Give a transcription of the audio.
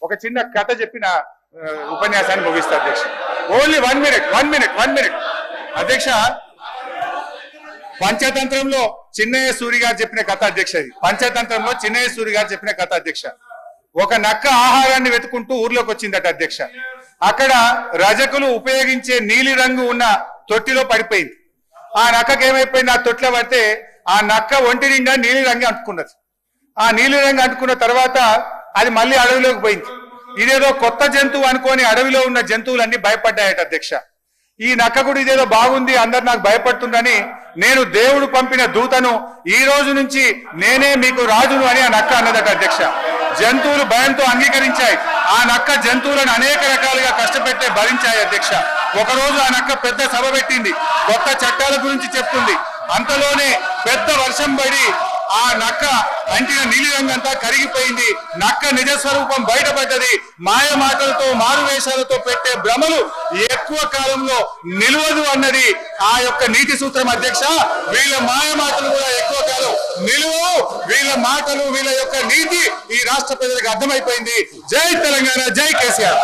ఒక చిన్న కథ చెప్పిన ఉపన్యాసాన్ని ముగిస్తా అధ్యక్ష. ఓన్లీ 1 మినిట్ అధ్యక్ష. పంచతంత్రంలో చిన్నయ్య సూరి గారు చెప్పిన కథ అధ్యక్ష. ఇది పంచతంత్రంలో చిన్నయ్య సూరి గారు చెప్పిన కథ అధ్యక్ష. ఒక నక్క ఆహారాన్ని వెతుకుంటూ ఊర్లోకి వచ్చిందట అధ్యక్ష. అక్కడ రజకులు ఉపయోగించే నీలి రంగు ఉన్న తొట్టిలో పడిపోయింది. ఆ నక్కకి ఏమైపోయింది, ఆ తొట్టిలో పడితే ఆ నక్క ఒంటి నిండా నీలి రంగు అంటుకున్నది. ఆ నీలి రంగు అంటుకున్న తర్వాత అది మళ్ళీ అడవిలోకి పోయింది. ఇదేదో కొత్త జంతువు అనుకొని అడవిలో ఉన్న జంతువులన్నీ భయపడ్డాయట అధ్యక్ష. ఈ నక్క కూడా ఇదేదో బాగుంది, అందరు నాకు భయపడుతుందని నేను దేవుడు పంపిన దూతను, ఈ రోజు నుంచి నేనే మీకు రాజును అని ఆ నక్క అన్నదట అధ్యక్ష. జంతువులు భయంతో అంగీకరించాయి. ఆ నక్క జంతువులను అనేక రకాలుగా కష్టపెట్టే భరించాయి అధ్యక్ష. ఒకరోజు ఆ నక్క పెద్ద సభ పెట్టింది, కొత్త చట్టాల గురించి చెప్తుంది. అంతలోనే పెద్ద వర్షం పడి ఆ నక్క అంటిన నీలి రంగంతా కరిగిపోయింది. నక్క నిజస్వరూపం బయటపడ్డది. మాయ మాటలతో మారువేషాలతో పెట్టే భ్రమలు ఎక్కువ కాలంలో నిలవదు అన్నది ఆ యొక్క నీతి సూత్రం అధ్యక్ష. వీళ్ళ మాయ మాటలు కూడా ఎక్కువ కాలం నిలువవు. వీళ్ళ మాటలు, వీళ్ళ యొక్క నీతి ఈ రాష్ట్ర ప్రజలకు అర్థమైపోయింది. జై తెలంగాణ, జై కేసీఆర్.